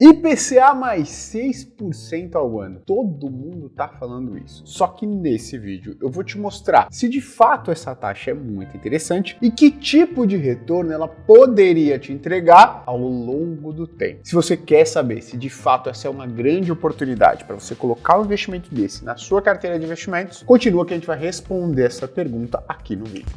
IPCA mais 6% ao ano. Todo mundo tá falando isso. Só que nesse vídeo eu vou te mostrar se de fato essa taxa é muito interessante e que tipo de retorno ela poderia te entregar ao longo do tempo. Se você quer saber se de fato essa é uma grande oportunidade para você colocar um investimento desse na sua carteira de investimentos, continua que a gente vai responder essa pergunta aqui no vídeo.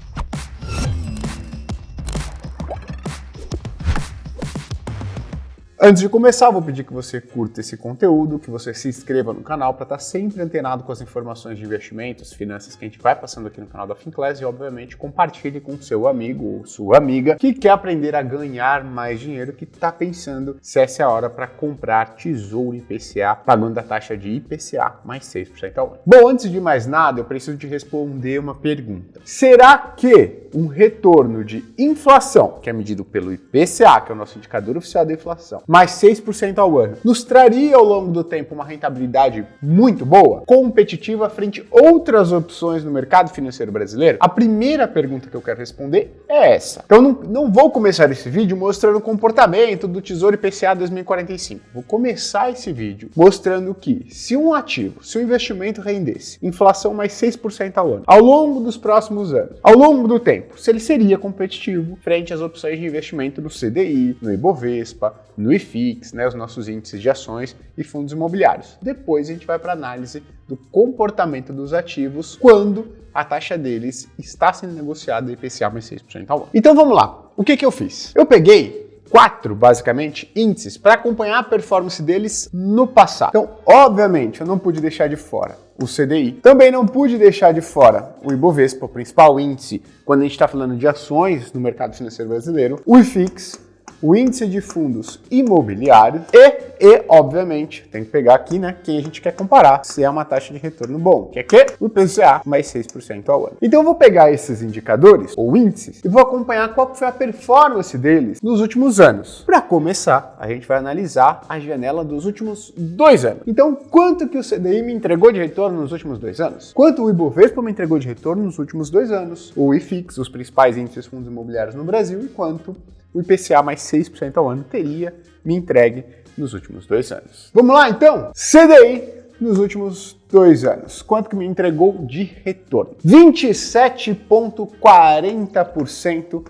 Antes de começar, vou pedir que você curta esse conteúdo, que você se inscreva no canal para estar sempre antenado com as informações de investimentos, finanças que a gente vai passando aqui no canal da Finclass e, obviamente, compartilhe com seu amigo ou sua amiga que quer aprender a ganhar mais dinheiro, que está pensando se essa é a hora para comprar Tesouro IPCA, pagando a taxa de IPCA mais 6% ao ano. Bom, antes de mais nada, eu preciso te responder uma pergunta. Será que um retorno de inflação, que é medido pelo IPCA, que é o nosso indicador oficial da inflação, mais 6% ao ano, nos traria ao longo do tempo uma rentabilidade muito boa, competitiva frente a outras opções no mercado financeiro brasileiro? A primeira pergunta que eu quero responder é essa. Então não vou começar esse vídeo mostrando o comportamento do Tesouro IPCA 2045. Vou começar esse vídeo mostrando que se um ativo, se um investimento rendesse inflação mais 6% ao ano, ao longo dos próximos anos, ao longo do tempo, se ele seria competitivo frente às opções de investimento no CDI, no Ibovespa, no IFIX, os nossos índices de ações e fundos imobiliários. Depois a gente vai para a análise do comportamento dos ativos quando a taxa deles está sendo negociada IPCA mais 6% ao ano. Então vamos lá, o que eu fiz? Eu peguei 4, basicamente, índices para acompanhar a performance deles no passado. Então, obviamente, eu não pude deixar de fora o CDI. Também não pude deixar de fora o Ibovespa, o principal índice quando a gente está falando de ações no mercado financeiro brasileiro, o IFIX, o índice de fundos imobiliários e, obviamente, tem que pegar aqui, quem a gente quer comparar, se é uma taxa de retorno bom, que é o IPCA mais 6% ao ano. Então eu vou pegar esses indicadores, ou índices, e vou acompanhar qual foi a performance deles nos últimos anos. Para começar, a gente vai analisar a janela dos últimos 2 anos. Então, quanto que o CDI me entregou de retorno nos últimos 2 anos? Quanto o Ibovespa me entregou de retorno nos últimos 2 anos? O IFIX, os principais índices de fundos imobiliários no Brasil, e quanto o IPCA mais 6% ao ano teria me entregue nos últimos 2 anos. Vamos lá, então? CDI nos últimos 2 anos. Quanto que me entregou de retorno? 27,40%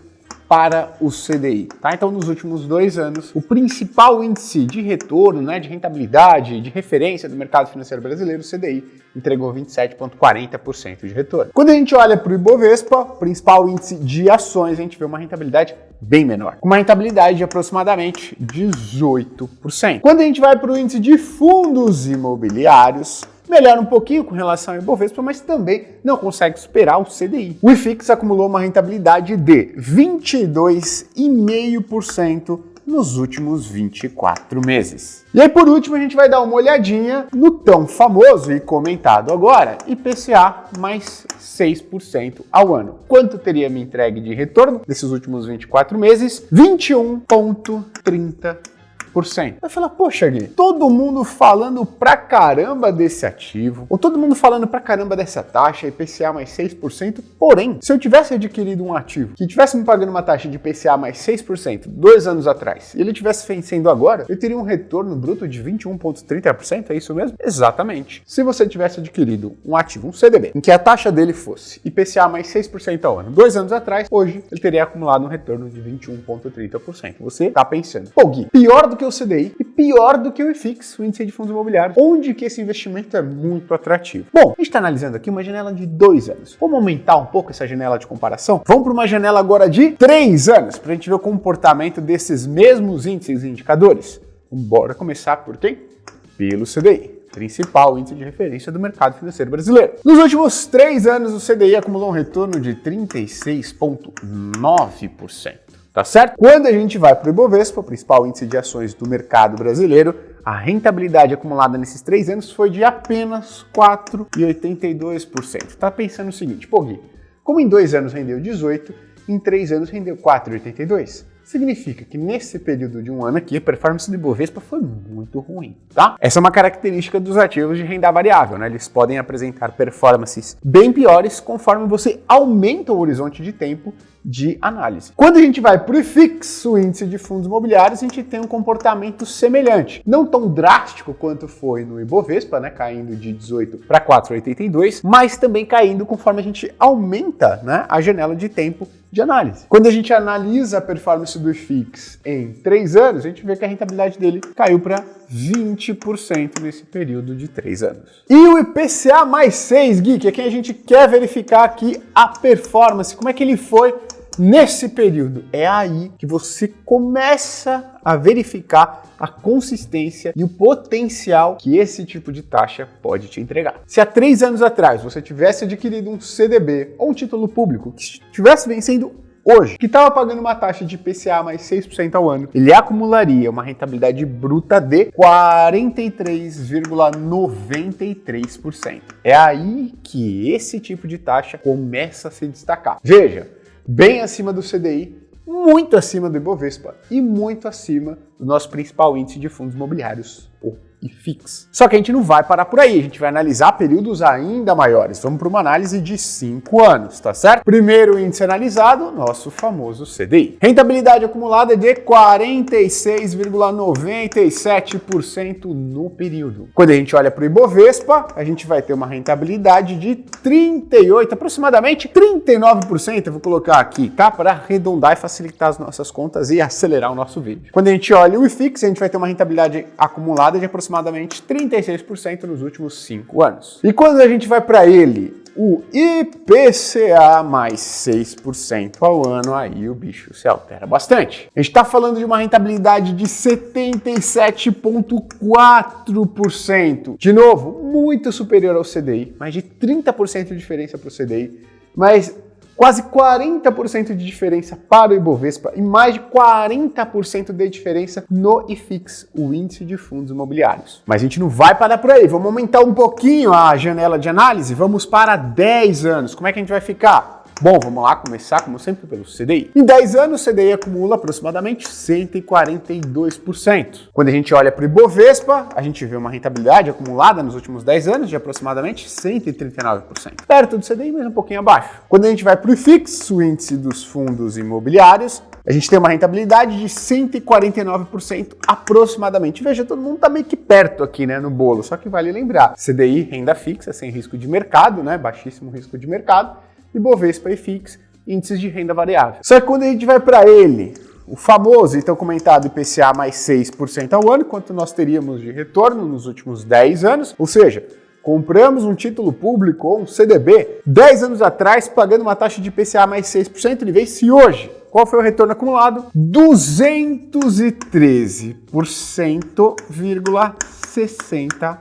para o CDI, tá? Então, nos últimos 2 anos, o principal índice de retorno, de rentabilidade, de referência do mercado financeiro brasileiro, o CDI, entregou 27,40% de retorno. Quando a gente olha para o Ibovespa, principal índice de ações, a gente vê uma rentabilidade bem menor, com uma rentabilidade de aproximadamente 18%. Quando a gente vai para o índice de fundos imobiliários, melhora um pouquinho com relação ao Ibovespa, mas também não consegue superar o CDI. O IFIX acumulou uma rentabilidade de 22,5% nos últimos 24 meses. E aí, por último, a gente vai dar uma olhadinha no tão famoso e comentado agora, IPCA mais 6% ao ano. Quanto teria me entregue de retorno nesses últimos 24 meses? 21,30%. Vai falar, poxa, Gui, todo mundo falando pra caramba desse ativo, ou todo mundo falando pra caramba dessa taxa, IPCA mais 6%, porém, se eu tivesse adquirido um ativo que tivesse me pagando uma taxa de IPCA mais 6% 2 anos atrás, e ele tivesse vencendo agora, eu teria um retorno bruto de 21,30%, é isso mesmo? Exatamente. Se você tivesse adquirido um ativo, um CDB, em que a taxa dele fosse IPCA mais 6% ao ano, 2 anos atrás, hoje ele teria acumulado um retorno de 21,30%. Você tá pensando, pô, Gui, pior do que o CDI e pior do que o IFIX, o índice de fundos imobiliários, onde que esse investimento é muito atrativo. Bom, a gente está analisando aqui uma janela de 2 anos. Vamos aumentar um pouco essa janela de comparação? Vamos para uma janela agora de 3 anos, para a gente ver o comportamento desses mesmos índices e indicadores. Bora começar por quem? Pelo CDI. Principal índice de referência do mercado financeiro brasileiro. Nos últimos 3 anos, o CDI acumulou um retorno de 36,9%. Tá certo? Quando a gente vai para o Ibovespa, o principal índice de ações do mercado brasileiro, a rentabilidade acumulada nesses 3 anos foi de apenas 4,82%. Tá pensando o seguinte, pô, Gui, como em 2 anos rendeu 18, em 3 anos rendeu 4,82%. Significa que nesse período de um ano aqui, a performance do Ibovespa foi muito ruim, tá? Essa é uma característica dos ativos de renda variável, né? Eles podem apresentar performances bem piores conforme você aumenta o horizonte de tempo de análise. Quando a gente vai para o IFIX, o índice de fundos imobiliários, a gente tem um comportamento semelhante. Não tão drástico quanto foi no Ibovespa, né? Caindo de 18 para 4,82, mas também caindo conforme a gente aumenta, né, a janela de tempo de análise. Quando a gente analisa a performance do IFIX em 3 anos, a gente vê que a rentabilidade dele caiu para 20% nesse período de 3 anos. E o IPCA mais 6, Gui, que é quem a gente quer verificar aqui a performance, como é que ele foi nesse período. É aí que você começa a verificar a consistência e o potencial que esse tipo de taxa pode te entregar. Se há 3 anos atrás você tivesse adquirido um CDB ou um título público que estivesse vencendo hoje, que estava pagando uma taxa de IPCA mais 6% ao ano, ele acumularia uma rentabilidade bruta de 43,93%. É aí que esse tipo de taxa começa a se destacar. Veja, bem acima do CDI, muito acima do Ibovespa e muito acima do nosso principal índice de fundos imobiliários, o IFIX. Só que a gente não vai parar por aí, a gente vai analisar períodos ainda maiores. Vamos para uma análise de 5 anos, tá certo? Primeiro índice analisado, nosso famoso CDI. Rentabilidade acumulada de 46,97% no período. Quando a gente olha para o Ibovespa, a gente vai ter uma rentabilidade de 38, aproximadamente 39%, eu vou colocar aqui, tá? Para arredondar e facilitar as nossas contas e acelerar o nosso vídeo. Quando a gente olha o IFIX, a gente vai ter uma rentabilidade acumulada de aproximadamente 36% nos últimos 5 anos. E quando a gente vai para ele, o IPCA mais 6% ao ano, aí o bicho se altera bastante. A gente está falando de uma rentabilidade de 77,4%. De novo, muito superior ao CDI, mais de 30% de diferença para o CDI, mas quase 40% de diferença para o Ibovespa e mais de 40% de diferença no IFIX, o índice de fundos imobiliários. Mas a gente não vai parar por aí, vamos aumentar um pouquinho a janela de análise, vamos para 10 anos. Como é que a gente vai ficar? Bom, vamos lá começar, como sempre, pelo CDI. Em 10 anos, o CDI acumula aproximadamente 142%. Quando a gente olha para o Ibovespa, a gente vê uma rentabilidade acumulada nos últimos 10 anos de aproximadamente 139%. Perto do CDI, mas um pouquinho abaixo. Quando a gente vai para o IFIX, o índice dos fundos imobiliários, a gente tem uma rentabilidade de 149% aproximadamente. Veja, todo mundo está meio que perto aqui, né, no bolo. Só que vale lembrar, CDI, renda fixa, sem risco de mercado, né, baixíssimo risco de mercado, Ibovespa e IFIX, índices de renda variável. Só que quando a gente vai para ele, o famoso e tão comentado IPCA mais 6% ao ano, quanto nós teríamos de retorno nos últimos 10 anos, ou seja, compramos um título público ou um CDB 10 anos atrás pagando uma taxa de IPCA mais 6%, ele vence hoje. Qual foi o retorno acumulado? 213,67%.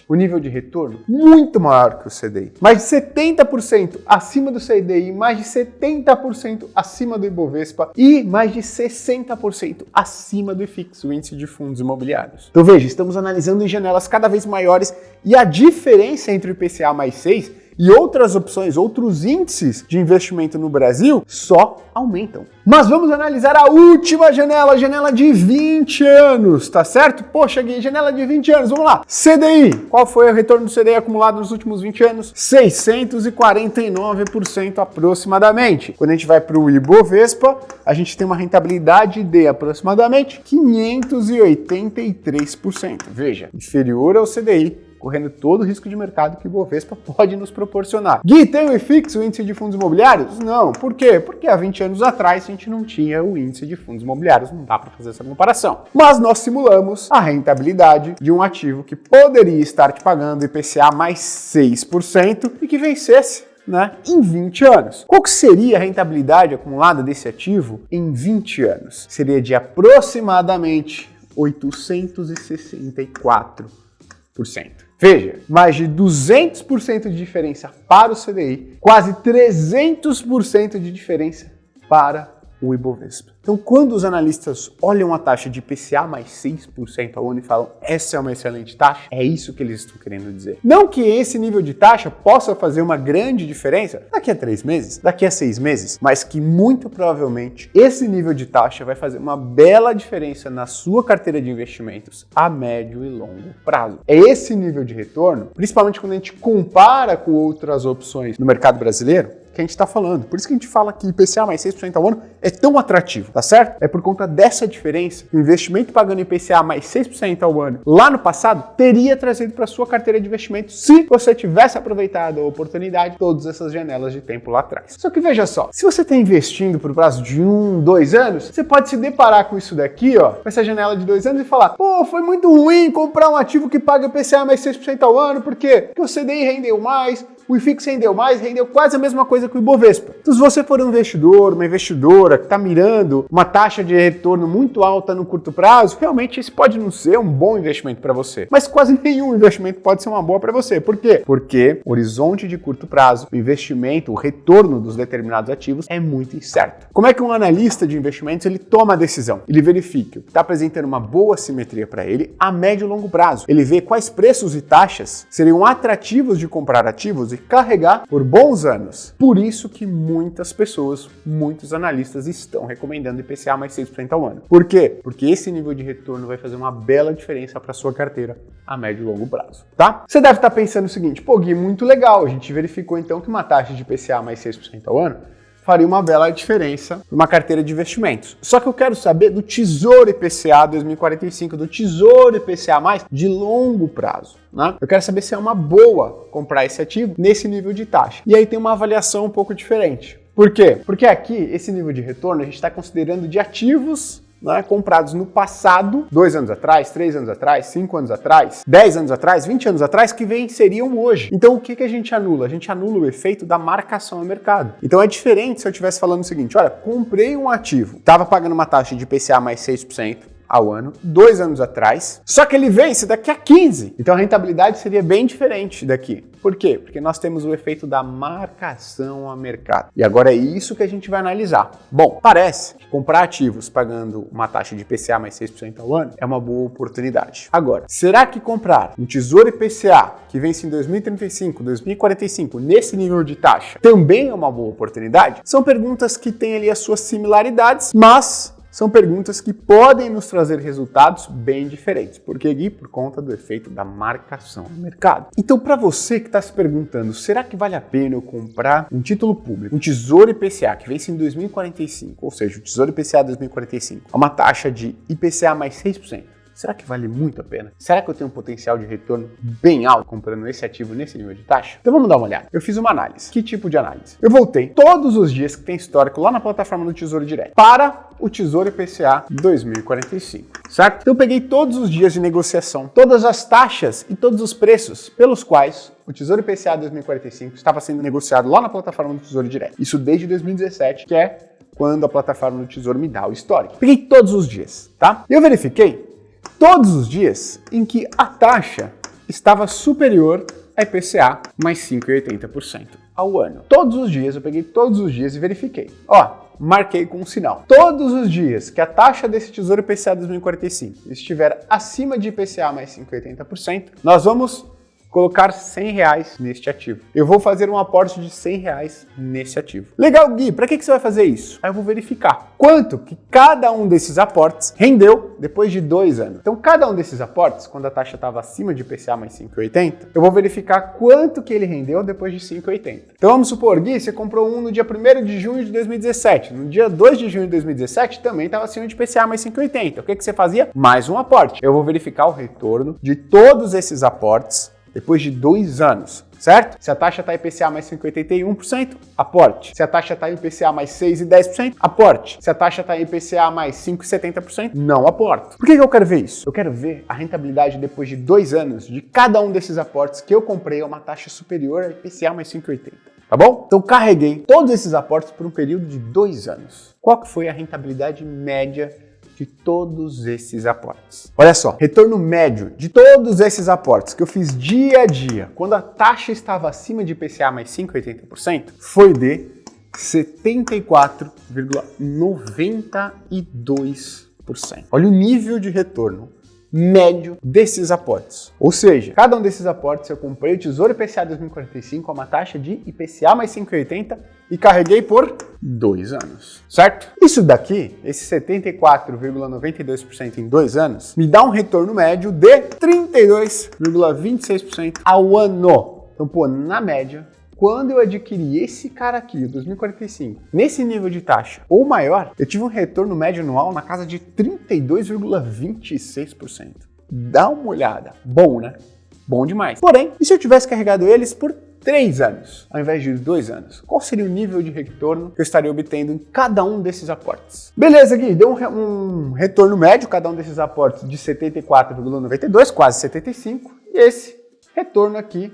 O nível de retorno muito maior que o CDI. Mais de 70% acima do CDI, mais de 70% acima do Ibovespa e mais de 60% acima do IFIX, o índice de fundos imobiliários. Então veja, estamos analisando em janelas cada vez maiores e a diferença entre o IPCA mais 6 e outras opções, outros índices de investimento no Brasil só aumentam. Mas vamos analisar a última janela, a janela de 20 anos, tá certo? Poxa, Gui, janela de 20 anos, vamos lá. CDI, qual foi o retorno do CDI acumulado nos últimos 20 anos? 649% aproximadamente. Quando a gente vai para o Ibovespa, a gente tem uma rentabilidade de aproximadamente 583%. Veja, inferior ao CDI, correndo todo o risco de mercado que o Ibovespa pode nos proporcionar. Gui, tem o IFIX, o índice de fundos imobiliários? Não. Por quê? Porque há 20 anos atrás a gente não tinha o índice de fundos imobiliários, não dá para fazer essa comparação. Mas nós simulamos a rentabilidade de um ativo que poderia estar te pagando IPCA mais 6% e que vencesse, né, em 20 anos. Qual que seria a rentabilidade acumulada desse ativo em 20 anos? Seria de aproximadamente 864%. Veja, mais de 200% de diferença para o CDI, quase 300% de diferença para o Ibovespa. Então, quando os analistas olham a taxa de IPCA mais 6% ao ano e falam essa é uma excelente taxa, é isso que eles estão querendo dizer. Não que esse nível de taxa possa fazer uma grande diferença daqui a 3 meses, daqui a 6 meses, mas que muito provavelmente esse nível de taxa vai fazer uma bela diferença na sua carteira de investimentos a médio e longo prazo. É esse nível de retorno, principalmente quando a gente compara com outras opções no mercado brasileiro, que a gente está falando. Por isso que a gente fala que IPCA mais 6% ao ano é tão atrativo, tá certo? É por conta dessa diferença que o investimento pagando IPCA mais 6% ao ano lá no passado teria trazido para sua carteira de investimentos se você tivesse aproveitado a oportunidade de todas essas janelas de tempo lá atrás. Só que veja só, se você está investindo por prazo de 1, 2 anos, você pode se deparar com isso daqui, ó, com essa janela de 2 anos e falar, pô, foi muito ruim comprar um ativo que paga IPCA mais 6% ao ano, por quê? Porque o CDI rendeu mais, o IFIX rendeu mais, rendeu quase a mesma coisa que o Ibovespa. Então, se você for um investidor, uma investidora que está mirando uma taxa de retorno muito alta no curto prazo, realmente esse pode não ser um bom investimento para você. Mas quase nenhum investimento pode ser uma boa para você. Por quê? Porque o horizonte de curto prazo, o investimento, o retorno dos determinados ativos é muito incerto. Como é que um analista de investimentos ele toma a decisão? Ele verifica que está apresentando uma boa simetria para ele a médio e longo prazo. Ele vê quais preços e taxas seriam atrativos de comprar ativos e carregar por bons anos. Por isso que muitas pessoas, muitos analistas estão recomendando IPCA mais 6% ao ano. Por quê? Porque esse nível de retorno vai fazer uma bela diferença para sua carteira a médio e longo prazo, tá? Você deve estar pensando o seguinte, pô, Gui, muito legal, a gente verificou então que uma taxa de IPCA mais 6% ao ano faria uma bela diferença para uma carteira de investimentos. Só que eu quero saber do Tesouro IPCA 2045, do Tesouro IPCA mais de longo prazo, né? Eu quero saber se é uma boa comprar esse ativo nesse nível de taxa. E aí tem uma avaliação um pouco diferente. Por quê? Porque aqui, esse nível de retorno, a gente está considerando de ativos, né, comprados no passado, 2 anos atrás, 3 anos atrás, 5 anos atrás, 10 anos atrás, 20 anos atrás, que venceriam hoje. Então o que a gente anula? A gente anula o efeito da marcação ao mercado. Então é diferente se eu estivesse falando o seguinte, olha, comprei um ativo, estava pagando uma taxa de IPCA mais 6% ao ano, 2 anos atrás, só que ele vence daqui a 15. Então a rentabilidade seria bem diferente daqui. Por quê? Porque nós temos o efeito da marcação a mercado. E agora é isso que a gente vai analisar. Bom, parece que comprar ativos pagando uma taxa de IPCA mais 6% ao ano é uma boa oportunidade. Agora, será que comprar um Tesouro IPCA que vence em 2035, 2045, nesse nível de taxa, também é uma boa oportunidade? São perguntas que têm ali as suas similaridades, mas são perguntas que podem nos trazer resultados bem diferentes. Por quê, Gui? Por conta do efeito da marcação no mercado. Então, para você que está se perguntando, será que vale a pena eu comprar um título público, um Tesouro IPCA que vence em 2045, ou seja, o Tesouro IPCA 2045, a uma taxa de IPCA mais 6%? Será que vale muito a pena? Será que eu tenho um potencial de retorno bem alto comprando esse ativo nesse nível de taxa? Então vamos dar uma olhada. Eu fiz uma análise. Que tipo de análise? Eu voltei todos os dias que tem histórico lá na plataforma do Tesouro Direto para o Tesouro IPCA 2045, certo? Então eu peguei todos os dias de negociação, todas as taxas e todos os preços pelos quais o Tesouro IPCA 2045 estava sendo negociado lá na plataforma do Tesouro Direto. Isso desde 2017, que é quando a plataforma do Tesouro me dá o histórico. Peguei todos os dias, tá? E eu verifiquei todos os dias em que a taxa estava superior a IPCA mais 5,80% ao ano. Todos os dias, eu peguei todos os dias e verifiquei. Ó, marquei com um sinal. Todos os dias que a taxa desse Tesouro IPCA 2045 estiver acima de IPCA mais 5,80%, nós vamos colocar R$100 neste ativo. Eu vou fazer um aporte de R$100 nesse ativo. Legal, Gui, para que você vai fazer isso? Aí eu vou verificar quanto que cada um desses aportes rendeu depois de 2 anos. Então, cada um desses aportes, quando a taxa estava acima de IPCA mais 5,80, eu vou verificar quanto que ele rendeu depois de 5,80. Então, vamos supor, Gui, você comprou um no dia 1º de junho de 2017. No dia 2 de junho de 2017, também estava acima de IPCA mais 5,80. O que você fazia? Mais um aporte. Eu vou verificar o retorno de todos esses aportes depois de 2 anos, certo? Se a taxa está IPCA mais 5,81%, aporte. Se a taxa está IPCA mais 6,10%, aporte. Se a taxa está IPCA mais 5,70%, não aporto. Por que eu quero ver isso? Eu quero ver a rentabilidade depois de 2 anos de cada um desses aportes que eu comprei a uma taxa superior a IPCA mais 5,80%. Tá bom? Então carreguei todos esses aportes por um período de 2 anos. Qual que foi a rentabilidade média de todos esses aportes? Olha só, retorno médio de todos esses aportes que eu fiz dia a dia, quando a taxa estava acima de IPCA mais 5,80%, foi de 74,92%. Olha o nível de retorno médio desses aportes. Ou seja, cada um desses aportes eu comprei o Tesouro IPCA 2045 a uma taxa de IPCA mais 5,80 e carreguei por 2 anos, certo? Isso daqui, esse 74,92% em 2 anos, me dá um retorno médio de 32,26% ao ano. Então, pô, na média, quando eu adquiri esse cara aqui, o 2045, nesse nível de taxa ou maior, eu tive um retorno médio anual na casa de 32,26%. Dá uma olhada. Bom, né? Bom demais. Porém, e se eu tivesse carregado eles por 3 anos, ao invés de 2 anos? Qual seria o nível de retorno que eu estaria obtendo em cada um desses aportes? Beleza, Gui, deu um retorno médio, cada um desses aportes, de 74,92, quase 75, e esse retorno aqui,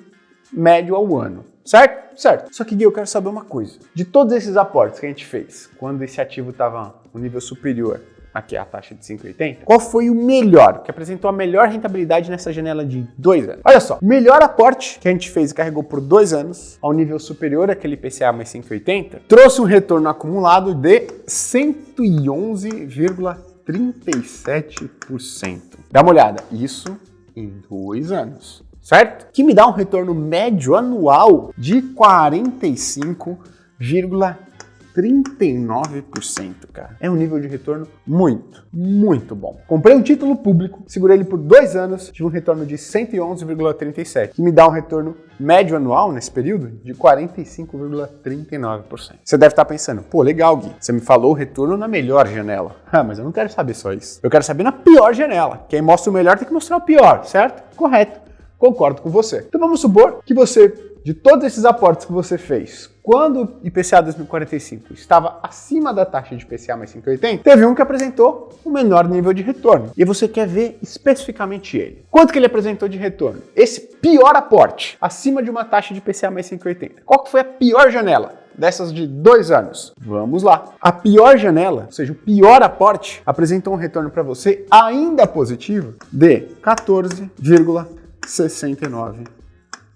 médio ao ano. Certo? Certo. Só que, Gui, eu quero saber uma coisa. De todos esses aportes que a gente fez, quando esse ativo estava no nível superior, aqui a taxa de 5,80, qual foi o melhor, que apresentou a melhor rentabilidade nessa janela de 2 anos? Olha só, o melhor aporte que a gente fez e carregou por 2 anos, ao nível superior àquele IPCA mais 5,80, trouxe um retorno acumulado de 111,37%. Dá uma olhada, isso em 2 anos. Certo? Que me dá um retorno médio anual de 45,39%, cara. É um nível de retorno muito bom. Comprei um título público, segurei ele por 2 anos, tive um retorno de 111,37%, que me dá um retorno médio anual nesse período de 45,39%. Você deve estar pensando, pô, legal, Gui, você me falou o retorno na melhor janela. Ah, mas eu não quero saber só isso. Eu quero saber na pior janela. Quem mostra o melhor tem que mostrar o pior, certo? Correto. Concordo com você. Então vamos supor que você, de todos esses aportes que você fez, quando o IPCA 2045 estava acima da taxa de IPCA mais 5,80, teve um que apresentou um menor nível de retorno. E você quer ver especificamente ele. Quanto que ele apresentou de retorno? Esse pior aporte, acima de uma taxa de IPCA mais 5,80. Qual que foi a pior janela? Dessas de 2 anos. Vamos lá. A pior janela, ou seja, o pior aporte, apresentou um retorno para você ainda positivo de 14,69%.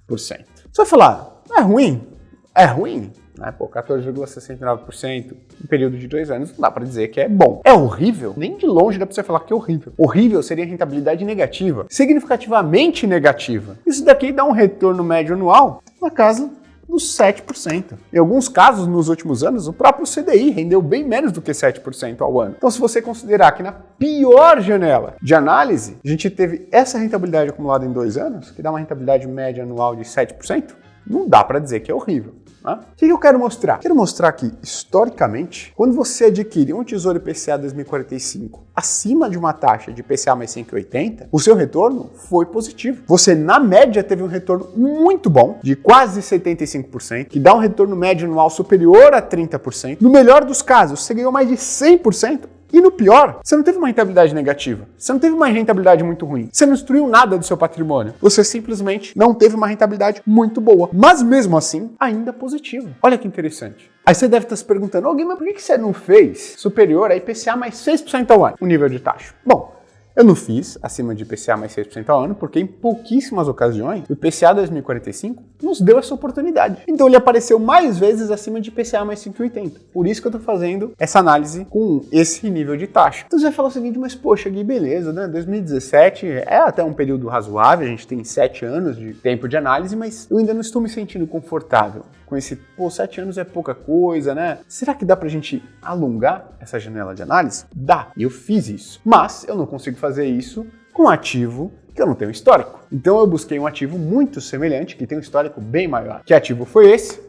Você vai falar, é ruim? É ruim? Né? Pô, 14,69% em período de 2 anos, não dá para dizer que é bom. É horrível? Nem de longe dá para você falar que é horrível. Horrível seria a rentabilidade negativa, significativamente negativa. Isso daqui dá um retorno médio anual na casa dos 7%. Em alguns casos, nos últimos anos, o próprio CDI rendeu bem menos do que 7% ao ano. Então, se você considerar que na pior janela de análise, a gente teve essa rentabilidade acumulada em 2 anos, que dá uma rentabilidade média anual de 7%, não dá para dizer que é horrível. Né? O que eu quero mostrar? Quero mostrar que, historicamente, quando você adquire um Tesouro IPCA 2045 acima de uma taxa de IPCA mais 5,80, o seu retorno foi positivo. Você, na média, teve um retorno muito bom, de quase 75%, que dá um retorno médio anual superior a 30%. No melhor dos casos, você ganhou mais de 100%. E no pior, você não teve uma rentabilidade negativa, você não teve uma rentabilidade muito ruim, você não destruiu nada do seu patrimônio, você simplesmente não teve uma rentabilidade muito boa, mas mesmo assim, ainda positiva. Olha que interessante. Aí você deve estar se perguntando, mas por que você não fez superior a IPCA mais 6% ao ano, o nível de taxa? Bom, eu não fiz acima de IPCA mais 6% ao ano, porque em pouquíssimas ocasiões o IPCA 2045 nos deu essa oportunidade. Então ele apareceu mais vezes acima de IPCA mais 5,80. Por isso que eu estou fazendo essa análise com esse nível de taxa. Então você vai falar o seguinte, mas poxa, Gui, beleza, né? 2017 é até um período razoável, a gente tem 7 anos de tempo de análise, mas eu ainda não estou me sentindo confortável com esse, 7 anos é pouca coisa, né? Será que dá pra gente alongar essa janela de análise? Dá, eu fiz isso. Mas eu não consigo fazer isso com um ativo que eu não tenho histórico. Então eu busquei um ativo muito semelhante, que tem um histórico bem maior. Que ativo foi esse?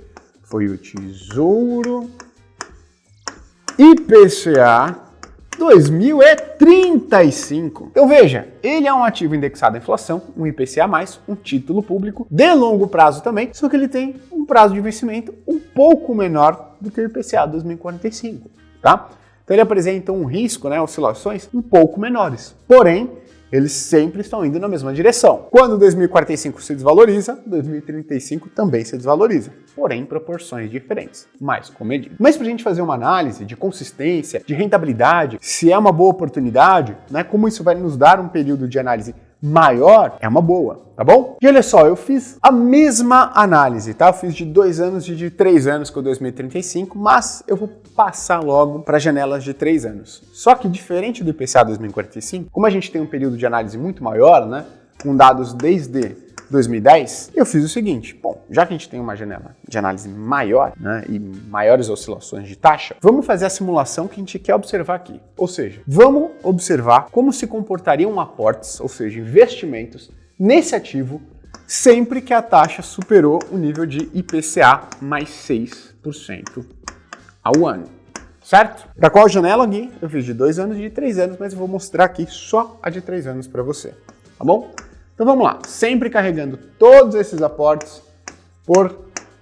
Foi o Tesouro IPCA 2035. Então veja, ele é um ativo indexado à inflação, um IPCA+, um título público, de longo prazo também, só que ele tem um prazo de vencimento um pouco menor do que o IPCA 2045, tá? Então ele apresenta um risco, né, oscilações um pouco menores, porém, eles sempre estão indo na mesma direção. Quando 2045 se desvaloriza, 2035 também se desvaloriza, porém em proporções diferentes, mais comedidas. Mas para a gente fazer uma análise de consistência, de rentabilidade, se é uma boa oportunidade, né, como isso vai nos dar um período de análise maior é uma boa, tá bom? E olha só, eu fiz a mesma análise, tá? Eu fiz de 2 anos e de 3 anos com 2035, mas eu vou passar logo para janelas de 3 anos. Só que diferente do IPCA 2045, como a gente tem um período de análise muito maior, né, com dados desde 2010, eu fiz o seguinte, bom, já que a gente tem uma janela de análise maior, né, e maiores oscilações de taxa, vamos fazer a simulação que a gente quer observar aqui. Ou seja, vamos observar como se comportariam aportes, ou seja, investimentos, nesse ativo sempre que a taxa superou o nível de IPCA mais 6% ao ano. Certo? Para qual janela aqui? Eu fiz de 2 anos e de 3 anos, mas eu vou mostrar aqui só a de 3 anos para você, tá bom? Então vamos lá, sempre carregando todos esses aportes por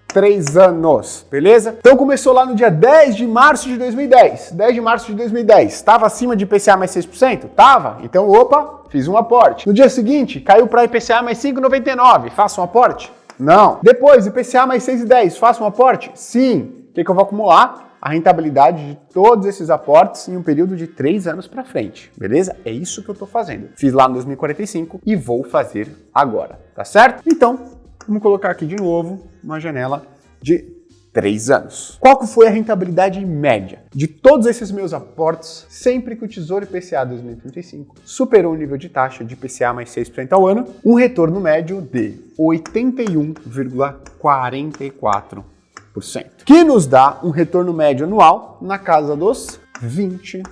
3 anos, beleza? Então começou lá no dia 10 de março de 2010. 10 de março de 2010, estava acima de IPCA mais 6%? Tava. Então, opa, fiz um aporte. No dia seguinte, caiu para IPCA mais 5,99. Faça um aporte? Não. Depois, IPCA mais 6,10. Faça um aporte? Sim. O que eu vou acumular? A rentabilidade de todos esses aportes em um período de 3 anos para frente, beleza? É isso que eu estou fazendo. Fiz lá no 2045 e vou fazer agora, tá certo? Então, vamos colocar aqui de novo uma janela de 3 anos. Qual que foi a rentabilidade média de todos esses meus aportes sempre que o Tesouro IPCA 2035 superou o nível de taxa de IPCA mais 6% ao ano? Um retorno médio de 81,44%. Que nos dá um retorno médio anual na casa dos 22%.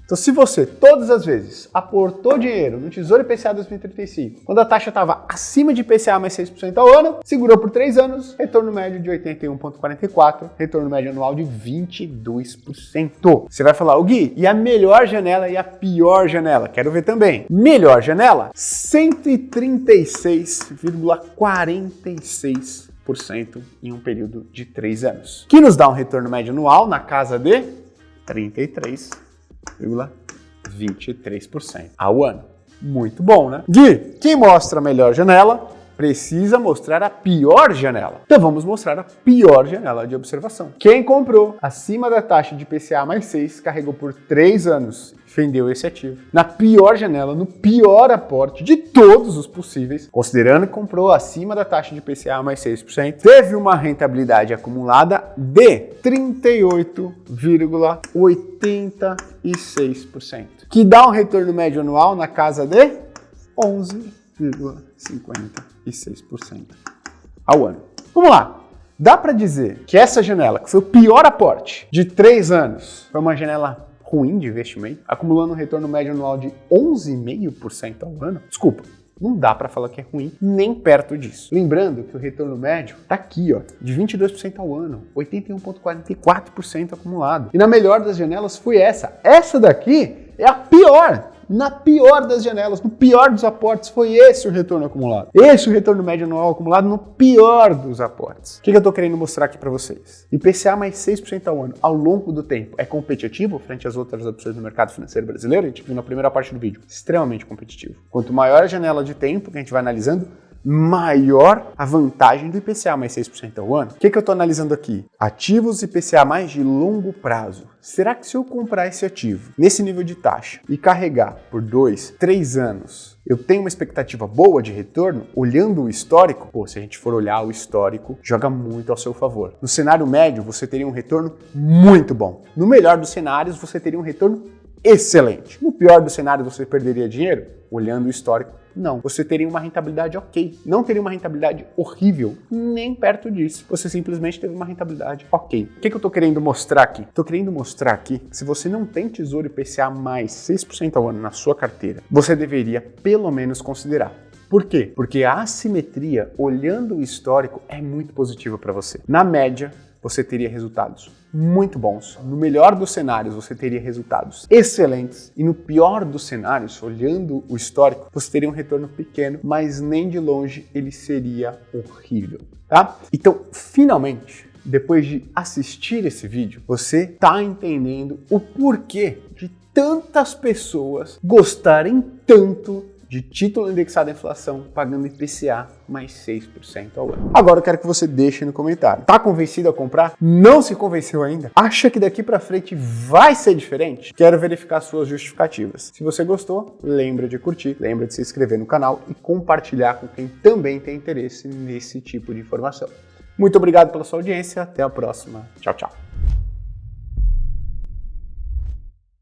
Então, se você, todas as vezes, aportou dinheiro no Tesouro IPCA 2035, quando a taxa estava acima de IPCA mais 6% ao ano, segurou por 3 anos, retorno médio de 81,44%, retorno médio anual de 22%. Você vai falar, o Gui, e a melhor janela e a pior janela? Quero ver também. Melhor janela, 136,46% em um período de 3 anos, que nos dá um retorno médio anual na casa de 33,23% ao ano. Muito bom, né? Gui, quem mostra a melhor janela precisa mostrar a pior janela. Então vamos mostrar a pior janela de observação. Quem comprou acima da taxa de IPCA mais 6, carregou por 3 anos, vendeu esse ativo na pior janela, no pior aporte de todos os possíveis, considerando que comprou acima da taxa de IPCA mais 6%, teve uma rentabilidade acumulada de 38,86%, que dá um retorno médio anual na casa de 11,56% ao ano. Vamos lá. Dá para dizer que essa janela, que foi o pior aporte de 3 anos, foi uma janela ruim de investimento, acumulando um retorno médio anual de 11,5% ao ano? Desculpa, não dá para falar que é ruim, nem perto disso. Lembrando que o retorno médio tá aqui, ó, de 22% ao ano, 81,44% acumulado. E na melhor das janelas foi essa. Essa daqui é a pior. Na pior das janelas, no pior dos aportes, foi esse o retorno acumulado. Esse é o retorno médio anual acumulado no pior dos aportes. O que eu estou querendo mostrar aqui para vocês? IPCA mais 6% ao ano, ao longo do tempo, é competitivo frente às outras opções do mercado financeiro brasileiro? A gente viu na primeira parte do vídeo. Extremamente competitivo. Quanto maior a janela de tempo que a gente vai analisando, maior a vantagem do IPCA mais 6% ao ano. O que eu estou analisando aqui? Ativos IPCA mais de longo prazo. Será que se eu comprar esse ativo nesse nível de taxa e carregar por 2, 3 anos, eu tenho uma expectativa boa de retorno? Olhando o histórico, pô, se a gente for olhar o histórico, joga muito ao seu favor. No cenário médio, você teria um retorno muito bom. No melhor dos cenários, você teria um retorno excelente. No pior dos cenários, você perderia dinheiro? Olhando o histórico, não. Você teria uma rentabilidade ok. Não teria uma rentabilidade horrível, nem perto disso. Você simplesmente teve uma rentabilidade ok. O que eu estou querendo mostrar aqui? Estou querendo mostrar aqui que se você não tem Tesouro IPCA mais 6% ao ano na sua carteira, você deveria pelo menos considerar. Por quê? Porque a assimetria, olhando o histórico, é muito positiva para você. Na média, você teria resultados muito bons. No melhor dos cenários, você teria resultados excelentes. E no pior dos cenários, olhando o histórico, você teria um retorno pequeno, mas nem de longe ele seria horrível, tá? Então, finalmente, depois de assistir esse vídeo, você está entendendo o porquê de tantas pessoas gostarem tanto de título indexado à inflação, pagando IPCA mais 6% ao ano. Agora eu quero que você deixe no comentário. Tá convencido a comprar? Não se convenceu ainda? Acha que daqui para frente vai ser diferente? Quero verificar suas justificativas. Se você gostou, lembra de curtir, lembra de se inscrever no canal e compartilhar com quem também tem interesse nesse tipo de informação. Muito obrigado pela sua audiência, até a próxima. Tchau, tchau.